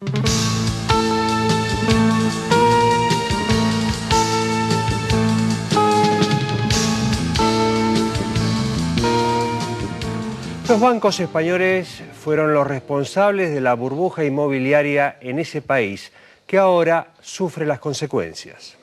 Los bancos españoles fueron los responsables de la burbuja inmobiliaria en ese país, que ahora sufre las consecuencias.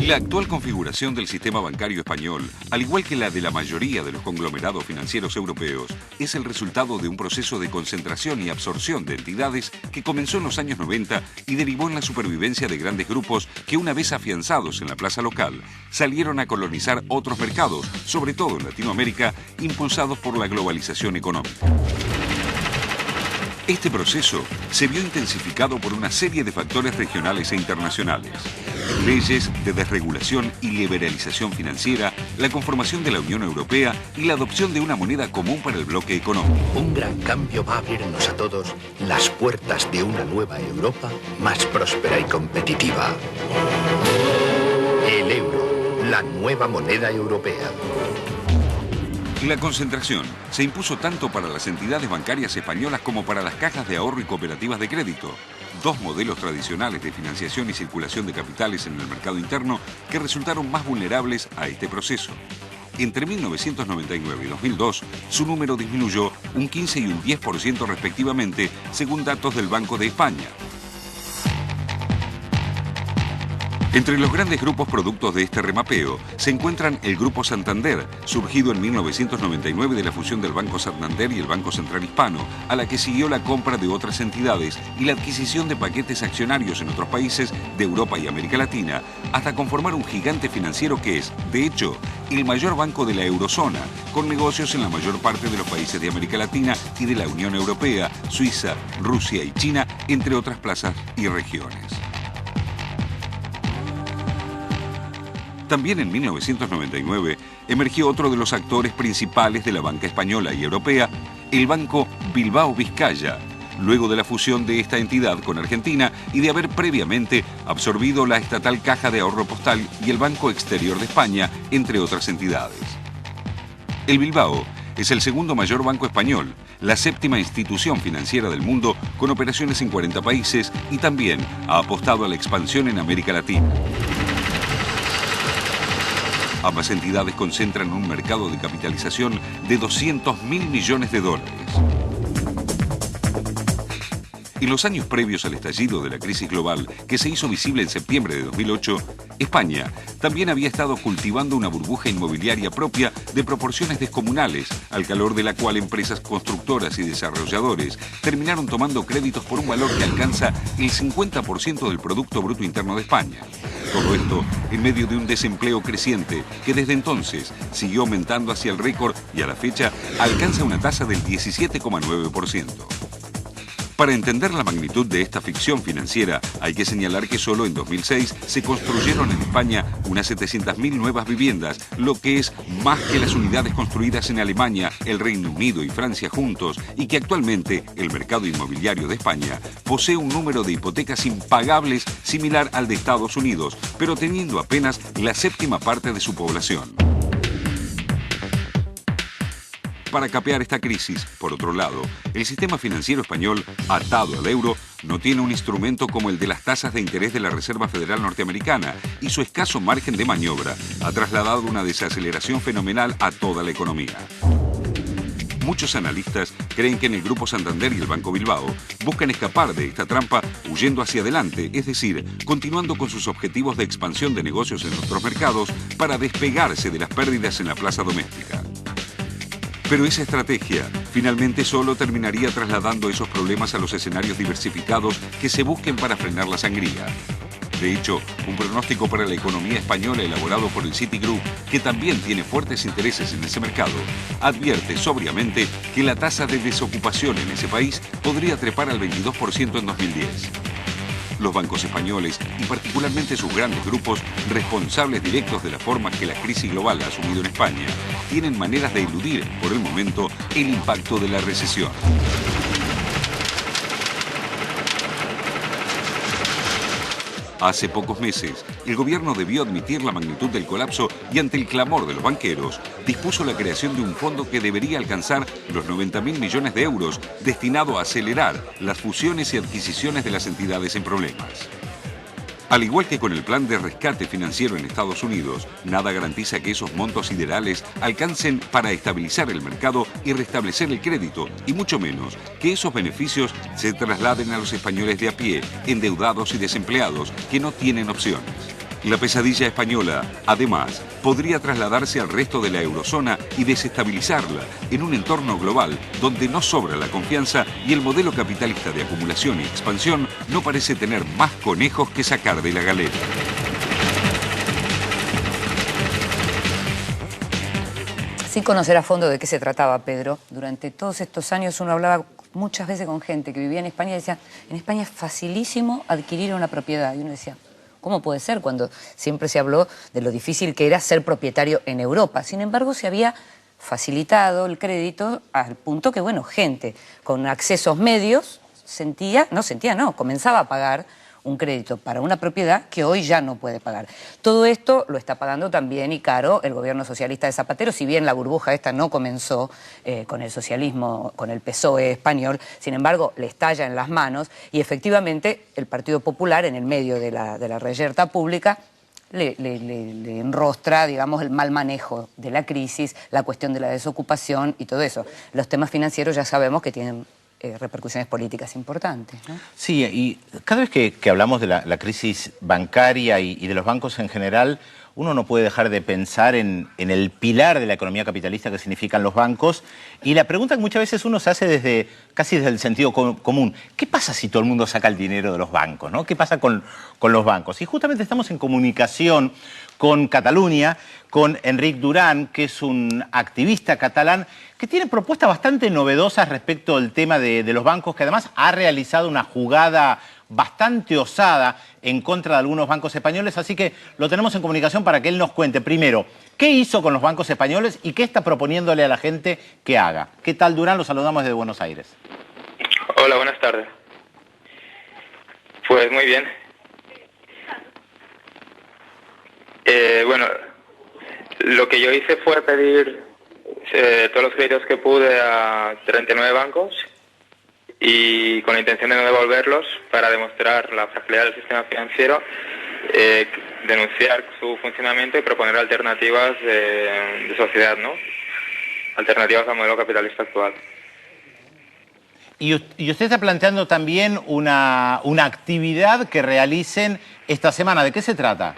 La actual configuración del sistema bancario español, al igual que la de la mayoría de los conglomerados financieros europeos, es el resultado de un proceso de concentración y absorción de entidades que comenzó en los años 90 y derivó en la supervivencia de grandes grupos que, una vez afianzados en la plaza local, salieron a colonizar otros mercados, sobre todo en Latinoamérica, impulsados por la globalización económica. Este proceso se vio intensificado por una serie de factores regionales e internacionales. Leyes de desregulación y liberalización financiera, la conformación de la Unión Europea y la adopción de una moneda común para el bloque económico. Un gran cambio va a abrirnos a todos las puertas de una nueva Europa más próspera y competitiva. El euro, la nueva moneda europea. La concentración se impuso tanto para las entidades bancarias españolas como para las cajas de ahorro y cooperativas de crédito, dos modelos tradicionales de financiación y circulación de capitales en el mercado interno que resultaron más vulnerables a este proceso. Entre 1999 y 2002, su número disminuyó un 15 y un 10% respectivamente, según datos del Banco de España. Entre los grandes grupos productos de este remapeo se encuentran el Grupo Santander, surgido en 1999 de la fusión del Banco Santander y el Banco Central Hispano, a la que siguió la compra de otras entidades y la adquisición de paquetes accionarios en otros países de Europa y América Latina, hasta conformar un gigante financiero que es, de hecho, el mayor banco de la eurozona, con negocios en la mayor parte de los países de América Latina y de la Unión Europea, Suiza, Rusia y China, entre otras plazas y regiones. También en 1999 emergió otro de los actores principales de la banca española y europea, el Banco Bilbao Vizcaya, luego de la fusión de esta entidad con Argentina y de haber previamente absorbido la estatal Caja de Ahorro Postal y el Banco Exterior de España, entre otras entidades. El Bilbao es el segundo mayor banco español, la séptima institución financiera del mundo con operaciones en 40 países y también ha apostado a la expansión en América Latina. Ambas entidades concentran un mercado de capitalización de 200.000 millones de dólares. En los años previos al estallido de la crisis global, que se hizo visible en septiembre de 2008, España también había estado cultivando una burbuja inmobiliaria propia de proporciones descomunales, al calor de la cual empresas constructoras y desarrolladores terminaron tomando créditos por un valor que alcanza el 50% del Producto Bruto Interno de España. Todo esto en medio de un desempleo creciente que desde entonces siguió aumentando hacia el récord y a la fecha alcanza una tasa del 17,9%. Para entender la magnitud de esta ficción financiera, hay que señalar que solo en 2006 se construyeron en España unas 700.000 nuevas viviendas, lo que es más que las unidades construidas en Alemania, el Reino Unido y Francia juntos, y que actualmente el mercado inmobiliario de España posee un número de hipotecas impagables similar al de Estados Unidos, pero teniendo apenas la séptima parte de su población. Para capear esta crisis, por otro lado, el sistema financiero español, atado al euro, no tiene un instrumento como el de las tasas de interés de la Reserva Federal Norteamericana y su escaso margen de maniobra ha trasladado una desaceleración fenomenal a toda la economía. Muchos analistas creen que en el Grupo Santander y el Banco Bilbao buscan escapar de esta trampa huyendo hacia adelante, es decir, continuando con sus objetivos de expansión de negocios en otros mercados para despegarse de las pérdidas en la plaza doméstica. Pero esa estrategia finalmente solo terminaría trasladando esos problemas a los escenarios diversificados que se busquen para frenar la sangría. De hecho, un pronóstico para la economía española elaborado por el Citigroup, que también tiene fuertes intereses en ese mercado, advierte sobriamente que la tasa de desocupación en ese país podría trepar al 22% en 2010. Los bancos españoles, y particularmente sus grandes grupos, responsables directos de la forma que la crisis global ha asumido en España, tienen maneras de eludir, por el momento, el impacto de la recesión. Hace pocos meses, el gobierno debió admitir la magnitud del colapso y ante el clamor de los banqueros, dispuso la creación de un fondo que debería alcanzar los 90.000 millones de euros destinado a acelerar las fusiones y adquisiciones de las entidades en problemas. Al igual que con el plan de rescate financiero en Estados Unidos, nada garantiza que esos montos siderales alcancen para estabilizar el mercado y restablecer el crédito, y mucho menos que esos beneficios se trasladen a los españoles de a pie, endeudados y desempleados, que no tienen opciones. La pesadilla española, además, podría trasladarse al resto de la eurozona y desestabilizarla en un entorno global donde no sobra la confianza y el modelo capitalista de acumulación y expansión no parece tener más conejos que sacar de la galera. Sin conocer a fondo de qué se trataba, Pedro, durante todos estos años uno hablaba muchas veces con gente que vivía en España y decía, en España es facilísimo adquirir una propiedad. Y uno decía, ¿cómo puede ser cuando siempre se habló de lo difícil que era ser propietario en Europa? Sin embargo, se había facilitado el crédito al punto que, bueno, gente con accesos medios comenzaba a pagar un crédito para una propiedad que hoy ya no puede pagar. Todo esto lo está pagando también y caro el gobierno socialista de Zapatero, si bien la burbuja esta no comenzó con el socialismo, con el PSOE español, sin embargo le estalla en las manos y efectivamente el Partido Popular en el medio de la reyerta pública le enrostra, digamos, el mal manejo de la crisis, la cuestión de la desocupación y todo eso. Los temas financieros ya sabemos que tienen repercusiones políticas importantes, ¿no? Sí, y cada vez que hablamos de la crisis bancaria y de los bancos en general, uno no puede dejar de pensar en el pilar de la economía capitalista que significan los bancos. Y la pregunta que muchas veces uno se hace casi desde el sentido común, ¿qué pasa si todo el mundo saca el dinero de los bancos, ¿no? ¿Qué pasa con los bancos? Y justamente estamos en comunicación con Cataluña, con Enric Duran, que es un activista catalán que tiene propuestas bastante novedosas respecto al tema de los bancos, que además ha realizado una jugada bastante osada en contra de algunos bancos españoles, así que lo tenemos en comunicación para que él nos cuente primero qué hizo con los bancos españoles y qué está proponiéndole a la gente que haga. ¿Qué tal, Duran? Lo saludamos desde Buenos Aires. Hola, buenas tardes. Pues muy bien. Bueno, lo que yo hice fue pedir todos los créditos que pude a 39 bancos y con la intención de no devolverlos para demostrar la fragilidad del sistema financiero, denunciar su funcionamiento y proponer alternativas de sociedad, ¿no? Alternativas al modelo capitalista actual. Y usted está planteando también una actividad que realicen esta semana. ¿De qué se trata?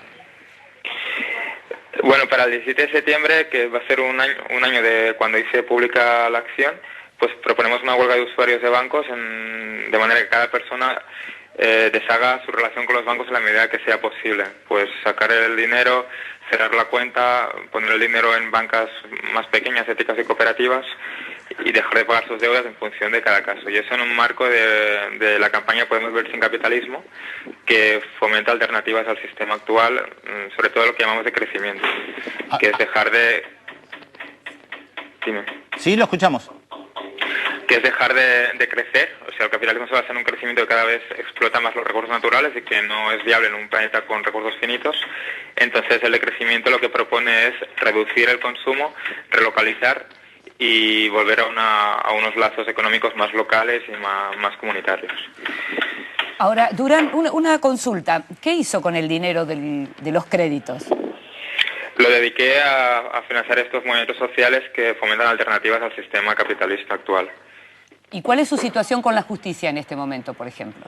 Bueno, para el 17 de septiembre, que va a ser un año de cuando hice pública la acción, pues proponemos una huelga de usuarios de bancos de manera que cada persona deshaga su relación con los bancos en la medida que sea posible. Pues sacar el dinero, cerrar la cuenta, poner el dinero en bancas más pequeñas, éticas y cooperativas y dejar de pagar sus deudas en función de cada caso. Y eso en un marco de la campaña Podemos Vivir sin Capitalismo, que fomenta alternativas al sistema actual, sobre todo lo que llamamos de crecimiento, que es dejar de... Dime. Sí, lo escuchamos. Que es dejar de crecer. O sea, el capitalismo se basa en un crecimiento que cada vez explota más los recursos naturales y que no es viable en un planeta con recursos finitos. Entonces el decrecimiento lo que propone es reducir el consumo, relocalizar y volver a unos lazos económicos más locales y más comunitarios. Ahora, Duran, una consulta. ¿Qué hizo con el dinero de los créditos? Lo dediqué a financiar estos movimientos sociales que fomentan alternativas al sistema capitalista actual. ¿Y cuál es su situación con la justicia en este momento, por ejemplo?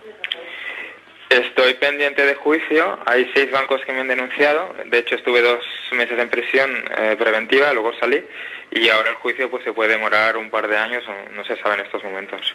Estoy pendiente de juicio. Hay 6 bancos que me han denunciado. De hecho, estuve 2 meses en prisión preventiva, luego salí. Y ahora el juicio pues se puede demorar un par de años, o no se sabe en estos momentos.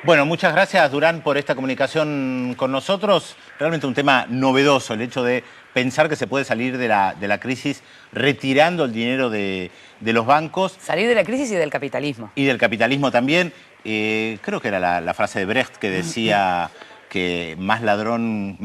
Bueno, muchas gracias, Duran, por esta comunicación con nosotros. Realmente un tema novedoso, el hecho de pensar que se puede salir de la crisis retirando el dinero de los bancos. Salir de la crisis y del capitalismo. Y del capitalismo también. Creo que era la frase de Brecht que decía que más ladrón,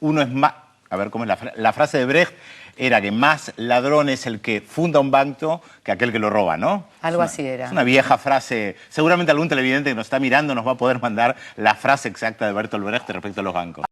uno es más... A ver, ¿cómo es la frase de Brecht? Era que más ladrón es el que funda un banco que aquel que lo roba, ¿no? Algo así era. Es una vieja frase. Seguramente algún televidente que nos está mirando nos va a poder mandar la frase exacta de Bertolt Brecht respecto a los bancos.